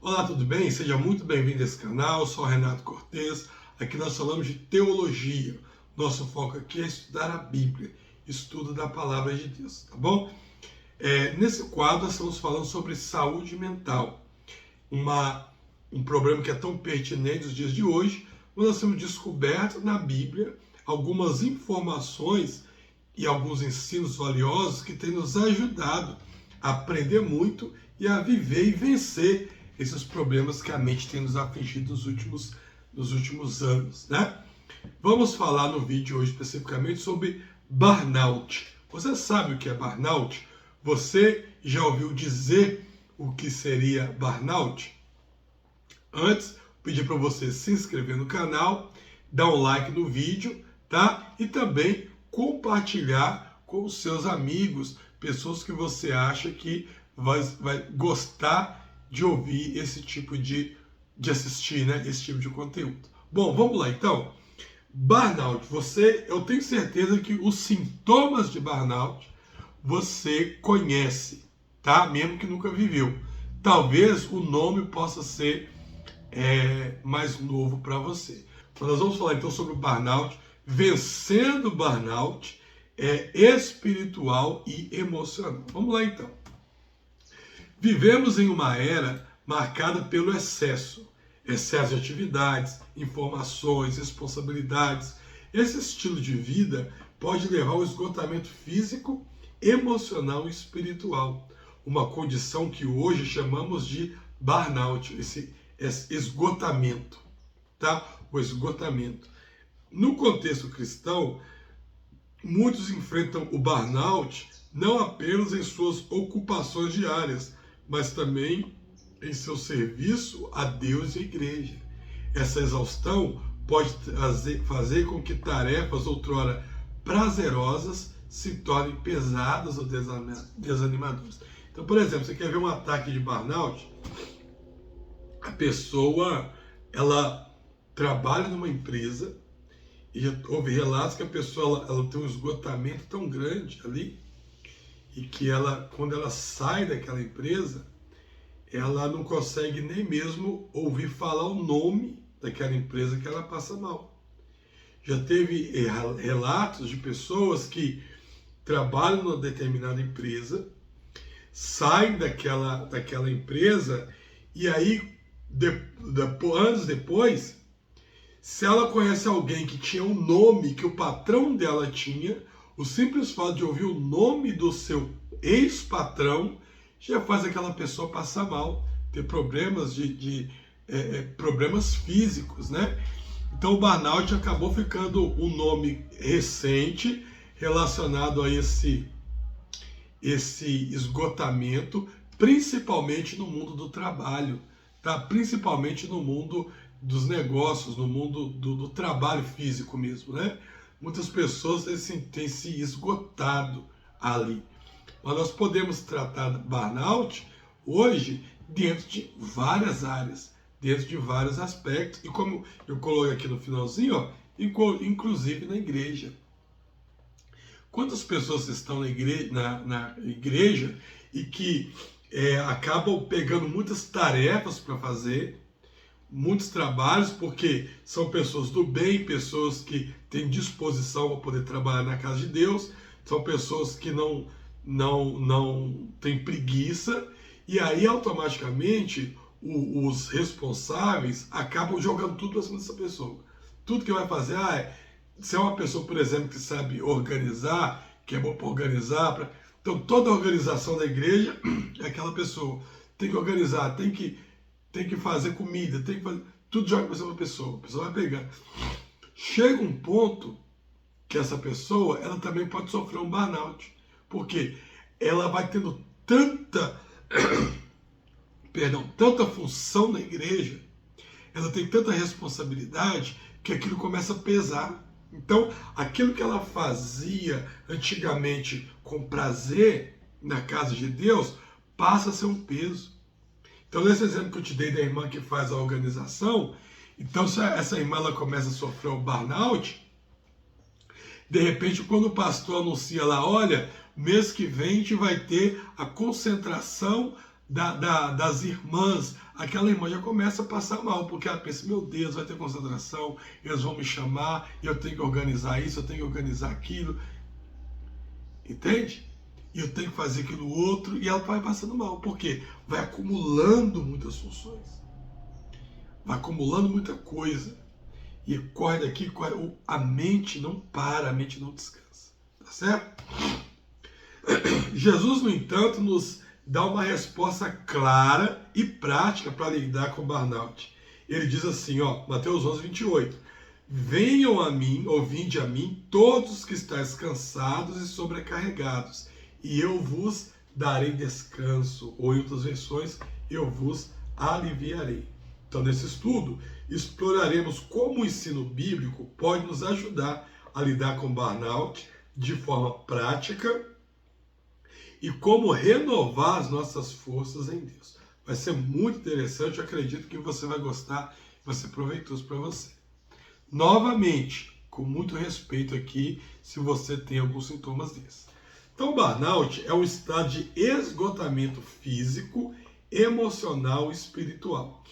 Olá, tudo bem? Seja muito bem-vindo a esse canal. Eu sou o Renato Cortez. Aqui nós falamos de teologia. Nosso foco aqui é estudar a Bíblia, estudo da Palavra de Deus, tá bom? Nesse quadro nós estamos falando sobre saúde mental, um problema que é tão pertinente nos dias de hoje. Nós temos descoberto na Bíblia algumas informações e alguns ensinos valiosos que têm nos ajudado a aprender muito e a viver e vencer esses problemas que a mente tem nos afligido nos últimos anos, né? Vamos falar no vídeo hoje especificamente sobre burnout. Você sabe o que é burnout? Você já ouviu dizer o que seria burnout? Antes, pedir para você se inscrever no canal, dar um like no vídeo, tá? E também compartilhar com os seus amigos, pessoas que você acha que vai gostar de ouvir esse tipo de assistir, né? Esse tipo de conteúdo. Bom, vamos lá então. Burnout, eu tenho certeza que os sintomas de burnout você conhece, tá? Mesmo que nunca viveu. Talvez o nome possa ser mais novo para você. Então, nós vamos falar então sobre o burnout, vencendo o burnout espiritual e emocional. Vamos lá então. Vivemos em uma era marcada pelo excesso de atividades, informações, responsabilidades. Esse estilo de vida pode levar ao esgotamento físico, emocional e espiritual, uma condição que hoje chamamos de burnout, esse esgotamento, tá? O esgotamento. No contexto cristão, muitos enfrentam o burnout não apenas em suas ocupações diárias, mas também em seu serviço a Deus e à igreja. Essa exaustão pode fazer com que tarefas outrora prazerosas se tornem pesadas ou desanimadoras. Então, por exemplo, você quer ver um ataque de burnout? A pessoa, ela trabalha numa empresa e houve relatos que a pessoa ela tem um esgotamento tão grande ali e que quando ela sai daquela empresa, ela não consegue nem mesmo ouvir falar o nome daquela empresa que ela passa mal. Já teve relatos de pessoas que trabalham numa determinada empresa, saem daquela empresa e aí, anos depois, se ela conhece alguém que tinha um nome que o patrão dela tinha, o simples fato de ouvir o nome do seu ex-patrão já faz aquela pessoa passar mal, ter problemas problemas físicos, né? Então o burnout acabou ficando um nome recente relacionado a esse esgotamento, principalmente no mundo do trabalho, tá? Principalmente no mundo dos negócios, no mundo do trabalho físico mesmo, né? Muitas pessoas têm se esgotado ali. Mas nós podemos tratar burnout hoje dentro de várias áreas, dentro de vários aspectos, e como eu coloquei aqui no finalzinho, ó, inclusive na igreja. Quantas pessoas estão na igreja e que acabam pegando muitas tarefas para fazer, muitos trabalhos, porque são pessoas do bem, pessoas que têm disposição para poder trabalhar na casa de Deus, são pessoas que não têm preguiça, e aí automaticamente os responsáveis acabam jogando tudo para cima dessa pessoa. Tudo que vai fazer, se é uma pessoa, por exemplo, que sabe organizar, que é bom para organizar, então toda a organização da igreja é aquela pessoa. Tem que organizar, tem que fazer comida, tem que fazer. Tudo joga para cima da pessoa. A pessoa vai pegar. Chega um ponto que essa pessoa, ela também pode sofrer um burnout. Porque ela vai tendo tanta função na igreja, ela tem tanta responsabilidade, que aquilo começa a pesar. Então, aquilo que ela fazia antigamente com prazer na casa de Deus, passa a ser um peso. Então, nesse exemplo que eu te dei da irmã que faz a organização, então se essa irmã ela começa a sofrer o burnout, de repente, quando o pastor anuncia lá, olha, mês que vem a gente vai ter a concentração das irmãs, aquela irmã já começa a passar mal, porque ela pensa, meu Deus, vai ter concentração, eles vão me chamar, eu tenho que organizar isso, eu tenho que organizar aquilo, entende? E eu tenho que fazer aquilo outro, e ela vai passando mal, porque vai acumulando muitas funções, vai acumulando muita coisa, e corre daqui, corre, a mente não para, a mente não descansa, tá certo? Jesus, no entanto, nos dá uma resposta clara e prática para lidar com o burnout. Ele diz assim, ó, Mateus 11, 28. Venham a mim, ou vinde a mim, todos os que estáis cansados e sobrecarregados, e eu vos darei descanso, ou em outras versões, eu vos aliviarei. Então, nesse estudo, exploraremos como o ensino bíblico pode nos ajudar a lidar com o burnout de forma prática e como renovar as nossas forças em Deus. Vai ser muito interessante, eu acredito que você vai gostar, vai ser proveitoso para você. Novamente, com muito respeito aqui, se você tem alguns sintomas desses. Então, o burnout é um estado de esgotamento físico, emocional e espiritual,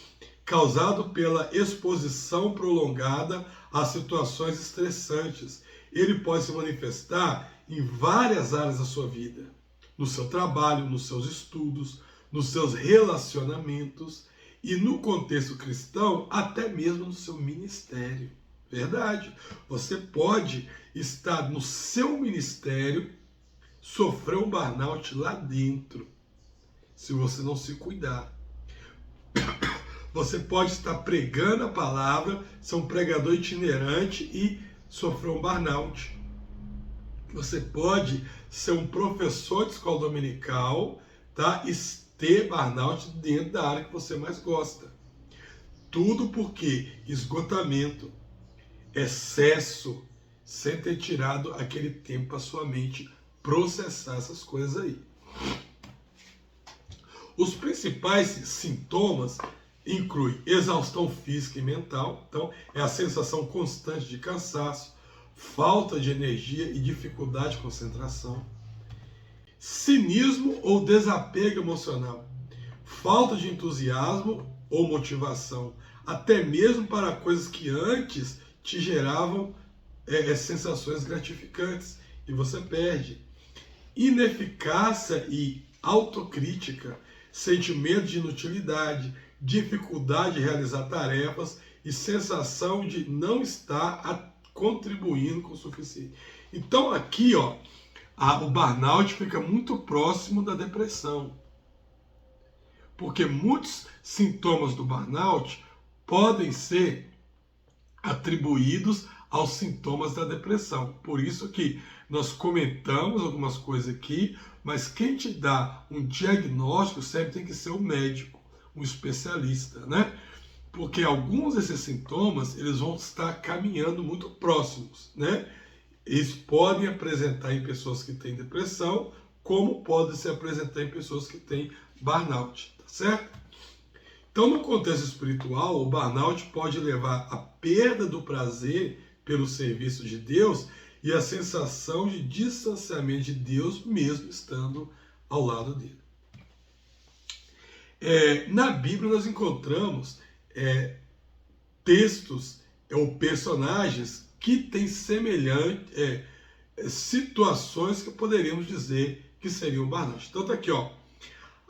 causado pela exposição prolongada a situações estressantes. Ele pode se manifestar em várias áreas da sua vida. No seu trabalho, nos seus estudos, nos seus relacionamentos e no contexto cristão, até mesmo no seu ministério. Verdade. Você pode estar no seu ministério, sofrer um burnout lá dentro, se você não se cuidar. Você pode estar pregando a palavra, ser um pregador itinerante e sofrer um burnout. Você pode ser um professor de escola dominical, tá? E ter burnout dentro da área que você mais gosta. Tudo porque esgotamento, excesso, sem ter tirado aquele tempo para sua mente processar essas coisas aí. Os principais sintomas incluem exaustão física e mental, então é a sensação constante de cansaço, falta de energia e dificuldade de concentração, cinismo ou desapego emocional, falta de entusiasmo ou motivação, até mesmo para coisas que antes te geravam sensações gratificantes e você perde, ineficácia e autocrítica, sentimento de inutilidade, dificuldade de realizar tarefas e sensação de não estar contribuindo com o suficiente. Então aqui, ó, o burnout fica muito próximo da depressão. Porque muitos sintomas do burnout podem ser atribuídos aos sintomas da depressão. Por isso que nós comentamos algumas coisas aqui, mas quem te dá um diagnóstico sempre tem que ser um médico, um especialista, né? Porque alguns desses sintomas, eles vão estar caminhando muito próximos, né? Eles podem apresentar em pessoas que têm depressão, como podem se apresentar em pessoas que têm burnout, tá certo? Então, no contexto espiritual, o burnout pode levar à perda do prazer pelo serviço de Deus e a sensação de distanciamento de Deus, mesmo estando ao lado dele. Na Bíblia nós encontramos textos ou personagens que têm semelhantes situações que poderíamos dizer que seriam burnout. Então tá aqui, ó.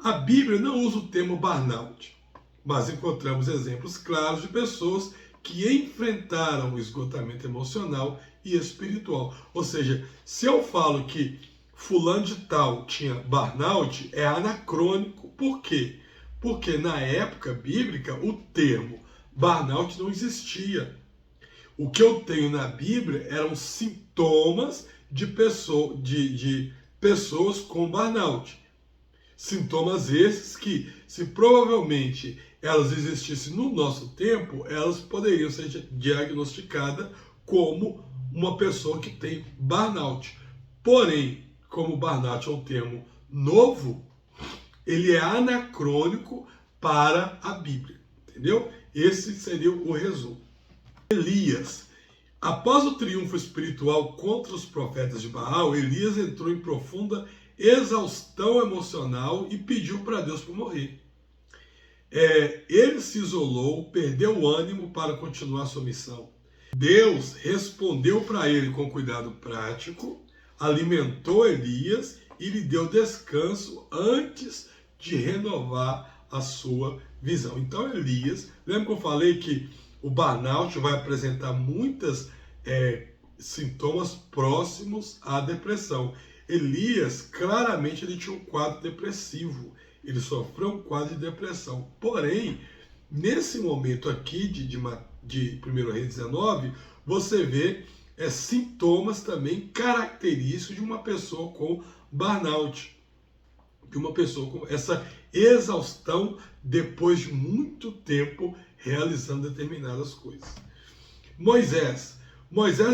A Bíblia não usa o termo burnout, mas encontramos exemplos claros de pessoas que enfrentaram o esgotamento emocional e espiritual. Ou seja, se eu falo que fulano de tal tinha burnout, é anacrônico. Por quê? Porque na época bíblica o termo burnout não existia. O que eu tenho na Bíblia eram sintomas de pessoas com burnout. Sintomas esses que, se provavelmente elas existissem no nosso tempo, elas poderiam ser diagnosticadas como uma pessoa que tem burnout. Porém, como burnout é um termo novo, ele é anacrônico para a Bíblia, entendeu? Esse seria o resumo. Elias. Após o triunfo espiritual contra os profetas de Baal, Elias entrou em profunda exaustão emocional e pediu para Deus para morrer. Ele se isolou, perdeu o ânimo para continuar sua missão. Deus respondeu para ele com cuidado prático, alimentou Elias e lhe deu descanso antes de renovar a sua visão. Então Elias, lembra que eu falei que o burnout vai apresentar muitos sintomas próximos à depressão. Elias, claramente, ele tinha um quadro depressivo. Ele sofreu um quadro de depressão. Porém, nesse momento aqui de 1 Reis 19, você vê sintomas também característicos de uma pessoa com burnout. De uma pessoa com essa exaustão depois de muito tempo realizando determinadas coisas. Moisés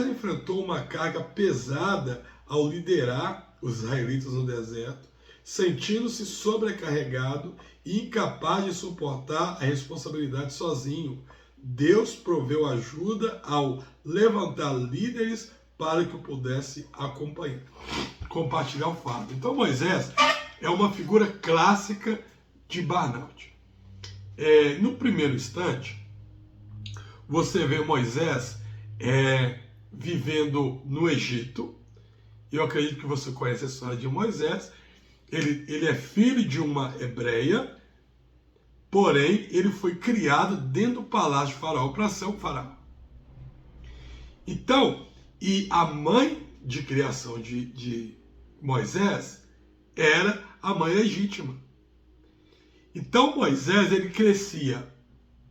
enfrentou uma carga pesada ao liderar os israelitas no deserto, sentindo-se sobrecarregado e incapaz de suportar a responsabilidade sozinho. Deus proveu ajuda ao levantar líderes para que o pudesse compartilhar o fardo. Então Moisés é uma figura clássica de burnout. No primeiro instante, você vê Moisés vivendo no Egito. Eu acredito que você conhece a história de Moisés. Ele é filho de uma hebreia, porém ele foi criado dentro do palácio de Faraó para ser um faraó. Então, e a mãe de criação de Moisés era a mãe legítima. Então Moisés, ele crescia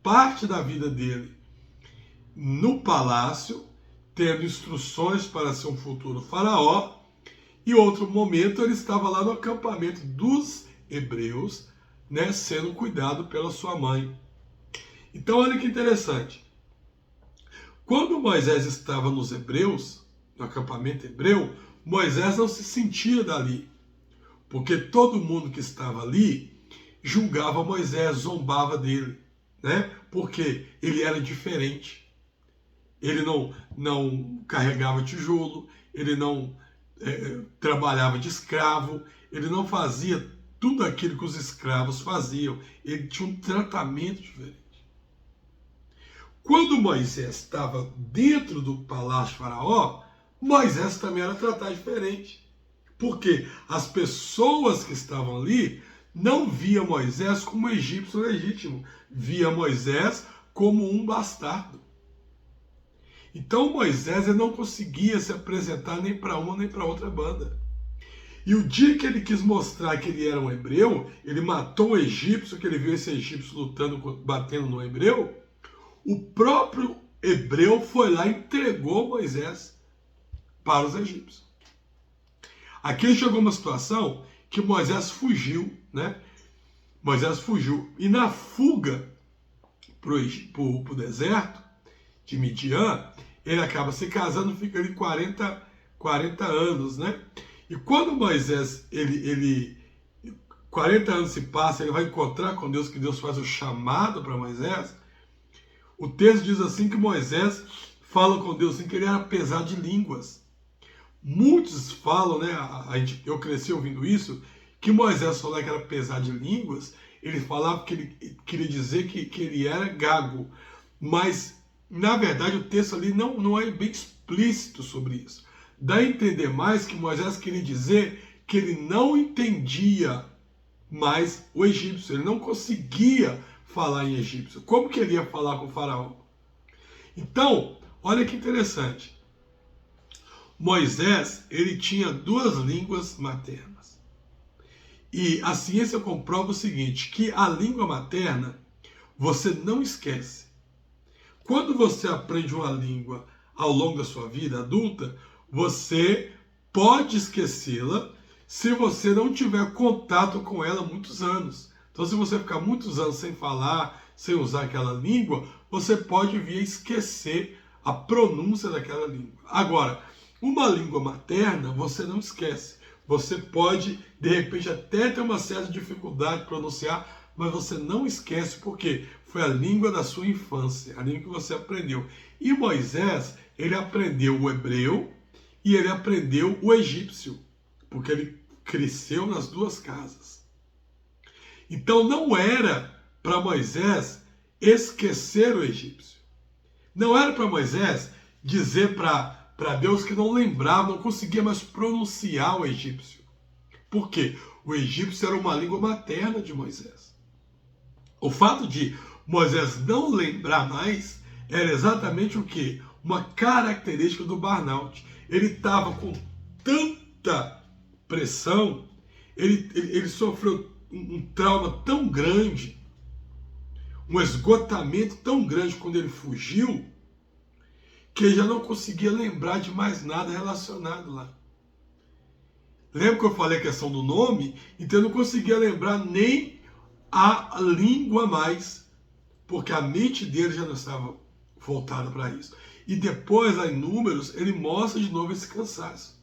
parte da vida dele no palácio, tendo instruções para ser um futuro faraó, e outro momento ele estava lá no acampamento dos hebreus, sendo cuidado pela sua mãe. Então olha que interessante. Quando Moisés estava nos hebreus, no acampamento hebreu, Moisés não se sentia dali, porque todo mundo que estava ali julgava Moisés, zombava dele, porque ele era diferente. Ele não carregava tijolo, ele não trabalhava de escravo, ele não fazia tudo aquilo que os escravos faziam. Ele tinha um tratamento diferente. Quando Moisés estava dentro do palácio de Faraó, Moisés também era tratado diferente. Porque as pessoas que estavam ali não via Moisés como um egípcio legítimo, via Moisés como um bastardo. Então Moisés ele não conseguia se apresentar nem para uma nem para outra banda. E o dia que ele quis mostrar que ele era um hebreu, ele matou um egípcio, que ele viu esse egípcio lutando, batendo no hebreu, o próprio hebreu foi lá e entregou Moisés para os egípcios. Aqui chegou uma situação que Moisés fugiu, Moisés fugiu. E na fuga para o deserto de Midian, ele acaba se casando, fica ali 40 anos, E quando Moisés, 40 anos se passa, ele vai encontrar com Deus, que Deus faz o chamado para Moisés. O texto diz assim que Moisés fala com Deus assim, que ele era pesado de línguas. Muitos falam, eu cresci ouvindo isso, que Moisés falou que era pesado de línguas, ele falava que ele queria dizer que ele era gago. Mas, na verdade, o texto ali não é bem explícito sobre isso. Dá a entender mais que Moisés queria dizer que ele não entendia mais o egípcio, ele não conseguia falar em egípcio. Como que ele ia falar com o faraó? Então, olha que interessante. Moisés, ele tinha 2 línguas maternas. E a ciência comprova o seguinte, que a língua materna você não esquece. Quando você aprende uma língua ao longo da sua vida adulta, você pode esquecê-la se você não tiver contato com ela há muitos anos. Então, se você ficar muitos anos sem falar, sem usar aquela língua, você pode vir a esquecer a pronúncia daquela língua. Agora, uma língua materna, você não esquece. Você pode, de repente, até ter uma certa dificuldade de pronunciar, mas você não esquece porque foi a língua da sua infância, a língua que você aprendeu. E Moisés, ele aprendeu o hebreu e ele aprendeu o egípcio, porque ele cresceu nas duas casas. Então não era para Moisés esquecer o egípcio. Não era para Moisés dizer para Deus que não lembrava, não conseguia mais pronunciar o egípcio. Por quê? O egípcio era uma língua materna de Moisés. O fato de Moisés não lembrar mais era exatamente o quê? Uma característica do burnout. Ele estava com tanta pressão, ele sofreu um trauma tão grande, um esgotamento tão grande quando ele fugiu, que ele já não conseguia lembrar de mais nada relacionado lá. Lembra que eu falei a questão do nome? Então eu não conseguia lembrar nem a língua mais, porque a mente dele já não estava voltada para isso. E depois, lá em Números, ele mostra de novo esse cansaço.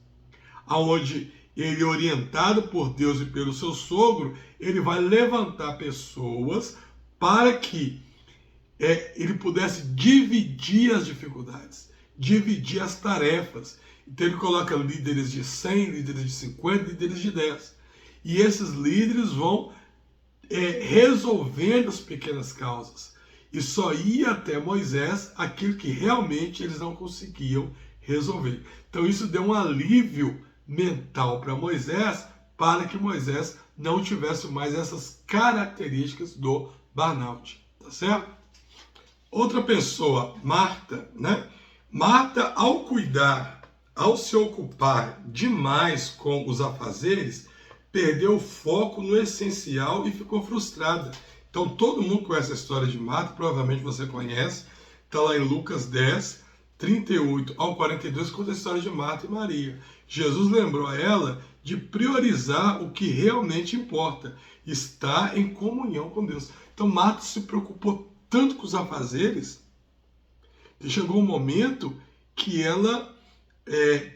Aonde ele, orientado por Deus e pelo seu sogro, ele vai levantar pessoas para que ele pudesse dividir as dificuldades, dividir as tarefas. Então ele coloca líderes de 100, líderes de 50, líderes de 10. E esses líderes vão resolvendo as pequenas causas. E só ia até Moisés aquilo que realmente eles não conseguiam resolver. Então isso deu um alívio mental para Moisés, para que Moisés não tivesse mais essas características do burnout. Tá certo? Outra pessoa, Marta, né? Marta, ao cuidar, ao se ocupar demais com os afazeres, perdeu o foco no essencial e ficou frustrada. Então todo mundo conhece a história de Marta, provavelmente você conhece. Está lá em Lucas 10, 38 ao 42, conta a história de Marta e Maria. Jesus lembrou a ela de priorizar o que realmente importa, estar em comunhão com Deus. Então Marta se preocupou tanto com os afazeres, que chegou um momento que ela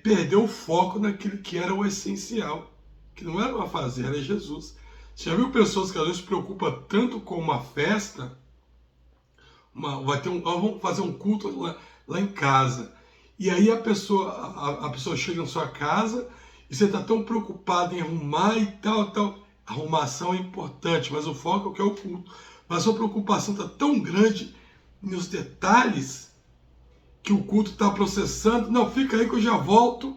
perdeu o foco naquilo que era o essencial, que não era o afazer, era Jesus. Você já viu pessoas que às vezes se preocupam tanto com uma festa, vamos fazer um culto lá em casa, e aí a pessoa chega na sua casa e você está tão preocupado em arrumar e tal. Arrumação é importante, mas o foco é o que é o culto. Mas a sua preocupação está tão grande nos detalhes que o culto está processando. Não, fica aí que eu já volto.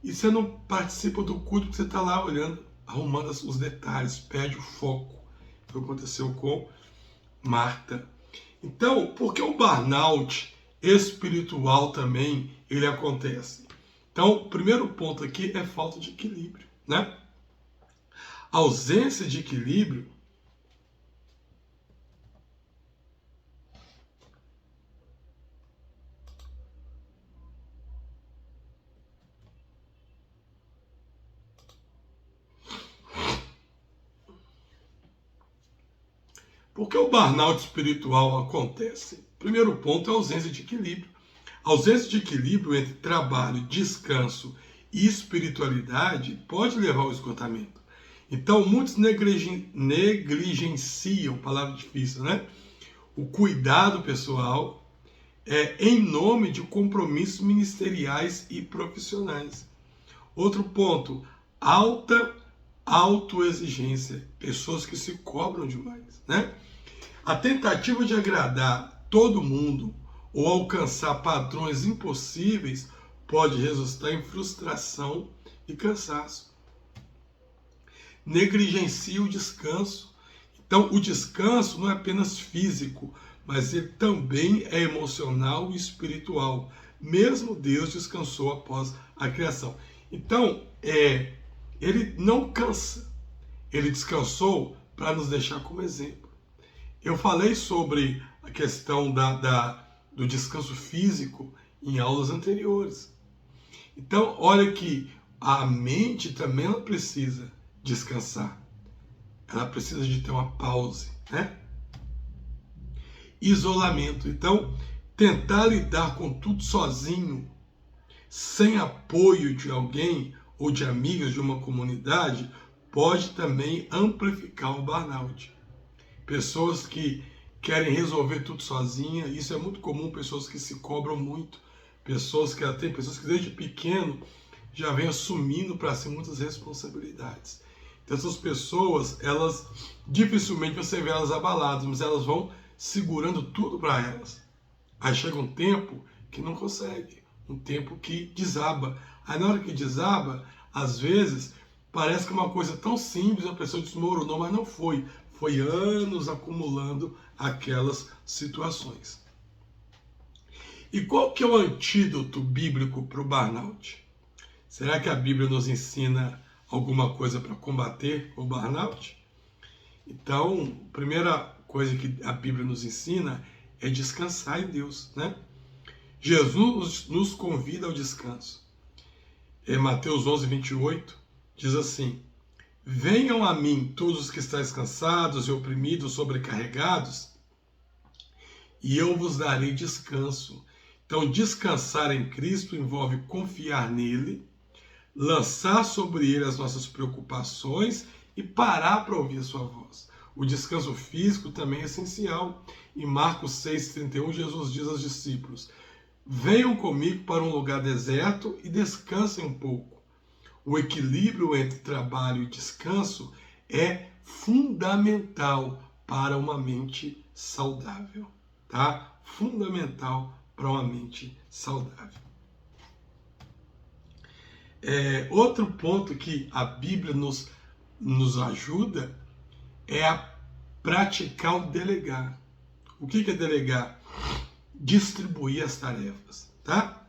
E você não participa do culto porque você está lá olhando, arrumando os detalhes, perde o foco. O que aconteceu com Marta. Então, por que o burnout espiritual também ele acontece? Então, o primeiro ponto aqui é falta de equilíbrio, né? A ausência de equilíbrio Por que o burnout espiritual acontece? Primeiro ponto é a ausência de equilíbrio. A ausência de equilíbrio entre trabalho, descanso e espiritualidade pode levar ao esgotamento. Então, muitos negligenciam, palavra difícil, né? O cuidado pessoal em nome de compromissos ministeriais e profissionais. Outro ponto, alta autoexigência, pessoas que se cobram demais, né? A tentativa de agradar todo mundo ou alcançar padrões impossíveis pode resultar em frustração e cansaço. Negligencia o descanso. Então, o descanso não é apenas físico, mas ele também é emocional e espiritual. Mesmo Deus descansou após a criação. Então, ele não cansa. Ele descansou para nos deixar como exemplo. Eu falei sobre a questão do descanso físico em aulas anteriores. Então, olha que a mente também ela precisa descansar. Ela precisa de ter uma pause, né? Isolamento. Então, tentar lidar com tudo sozinho, sem apoio de alguém ou de amigos de uma comunidade, pode também amplificar o burnout. Pessoas que querem resolver tudo sozinha, isso é muito comum, pessoas que se cobram muito, pessoas que desde pequeno já vem assumindo para si muitas responsabilidades. Então essas pessoas, elas dificilmente você vê elas abaladas, mas elas vão segurando tudo para elas. Aí chega um tempo que não consegue, um tempo que desaba. Aí na hora que desaba, às vezes parece que é uma coisa tão simples, a pessoa desmoronou, mas não foi. Foi anos acumulando aquelas situações. E qual que é o antídoto bíblico para o burnout? Será que a Bíblia nos ensina alguma coisa para combater o burnout? Então, a primeira coisa que a Bíblia nos ensina é descansar em Deus, né? Jesus nos convida ao descanso. Em Mateus 11, 28, diz assim: venham a mim todos os que estáis cansados e oprimidos, sobrecarregados, e eu vos darei descanso. Então, descansar em Cristo envolve confiar nele, lançar sobre ele as nossas preocupações e parar para ouvir a sua voz. O descanso físico também é essencial. Em Marcos 6,31, Jesus diz aos discípulos: venham comigo para um lugar deserto e descansem um pouco. O equilíbrio entre trabalho e descanso é fundamental para uma mente saudável, tá? Fundamental para uma mente saudável. Outro ponto que a Bíblia nos ajuda é a praticar o delegar. O que é delegar? Distribuir as tarefas, tá?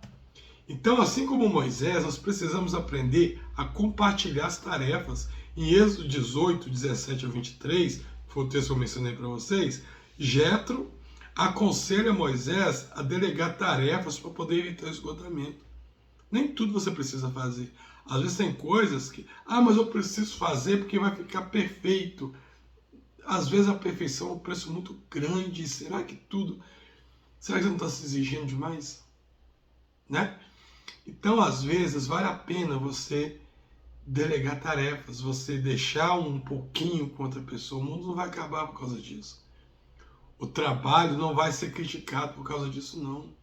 Então, assim como Moisés, nós precisamos aprender a compartilhar as tarefas. Em Êxodo 18, 17 a 23, que foi o texto que eu mencionei para vocês, Jetro aconselha Moisés a delegar tarefas para poder evitar o esgotamento. Nem tudo você precisa fazer. Às vezes tem coisas que, mas eu preciso fazer porque vai ficar perfeito. Às vezes a perfeição é um preço muito grande. Será que você não está se exigindo demais? Né? Então, às vezes, vale a pena você delegar tarefas, você deixar um pouquinho com outra pessoa. O mundo não vai acabar por causa disso. O trabalho não vai ser criticado por causa disso, não.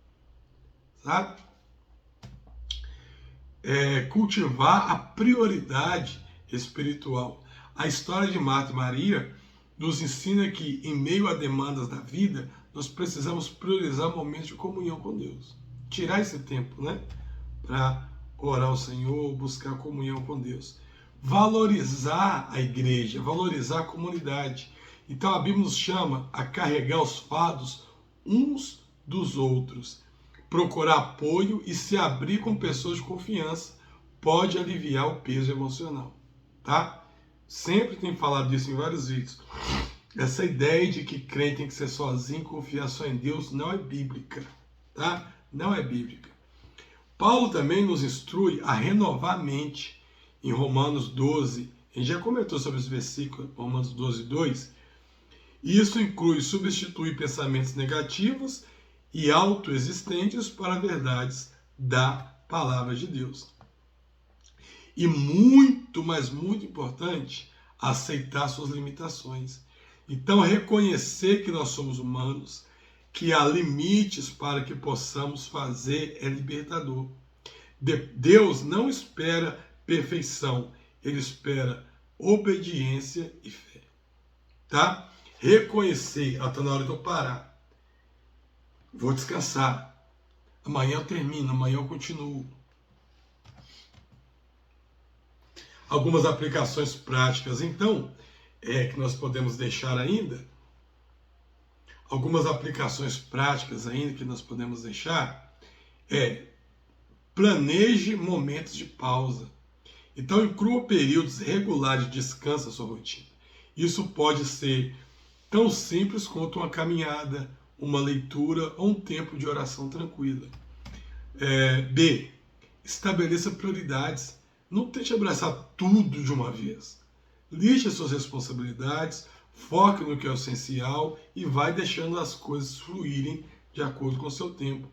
Sabe? Cultivar a prioridade espiritual. A história de Marta e Maria nos ensina que, em meio a demandas da vida, nós precisamos priorizar momentos de comunhão com Deus. Tirar esse tempo, né? Para orar ao Senhor, buscar comunhão com Deus. Valorizar a igreja, valorizar a comunidade. Então a Bíblia nos chama a carregar os fardos uns dos outros. Procurar apoio e se abrir com pessoas de confiança pode aliviar o peso emocional, tá? Sempre tem falado disso em vários vídeos. Essa ideia de que crente tem que ser sozinho, confiar só em Deus, não é bíblica, tá? Não é bíblica. Paulo também nos instrui a renovar a mente. Em Romanos 12, a gente já comentou sobre esse versículo, Romanos 12, 2. E isso inclui substituir pensamentos negativos e autoexistentes para verdades da palavra de Deus. E muito, mas muito importante, aceitar suas limitações. Então, reconhecer que nós somos humanos, que há limites para que possamos fazer é libertador. Deus não espera perfeição, Ele espera obediência e fé. Tá? Reconhecer, está na hora de eu parar. Vou descansar. Amanhã eu termino, amanhã eu continuo. Algumas aplicações práticas, então, que nós podemos deixar ainda. Algumas aplicações práticas ainda que nós podemos deixar planeje momentos de pausa. Então, inclua períodos regulares de descanso na sua rotina. Isso pode ser tão simples quanto uma caminhada, uma leitura ou um tempo de oração tranquila. B. Estabeleça prioridades. Não tente abraçar tudo de uma vez. Liste as suas responsabilidades, foque no que é essencial e vai deixando as coisas fluírem de acordo com o seu tempo.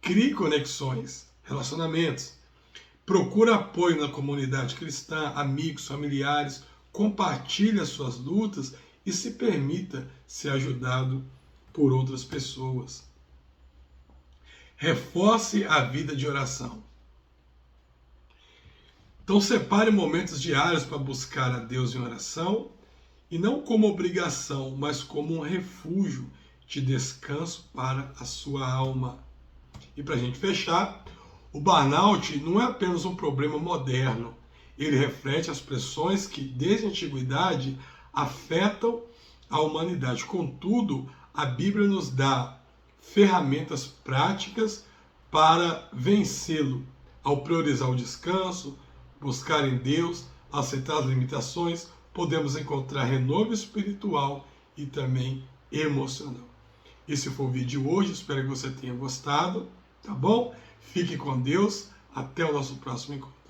Crie conexões, relacionamentos. Procure apoio na comunidade cristã, amigos, familiares. Compartilhe as suas lutas e se permita ser ajudado por outras pessoas. Reforce a vida de oração. Então separe momentos diários para buscar a Deus em oração, e não como obrigação, mas como um refúgio de descanso para a sua alma. E para a gente fechar, o burnout não é apenas um problema moderno, ele reflete as pressões que desde a antiguidade afetam a humanidade. Contudo, a Bíblia nos dá ferramentas práticas para vencê-lo, ao priorizar o descanso, buscar em Deus, aceitar as limitações, podemos encontrar renovo espiritual e também emocional. Esse foi o vídeo de hoje, espero que você tenha gostado, tá bom? Fique com Deus, até o nosso próximo encontro.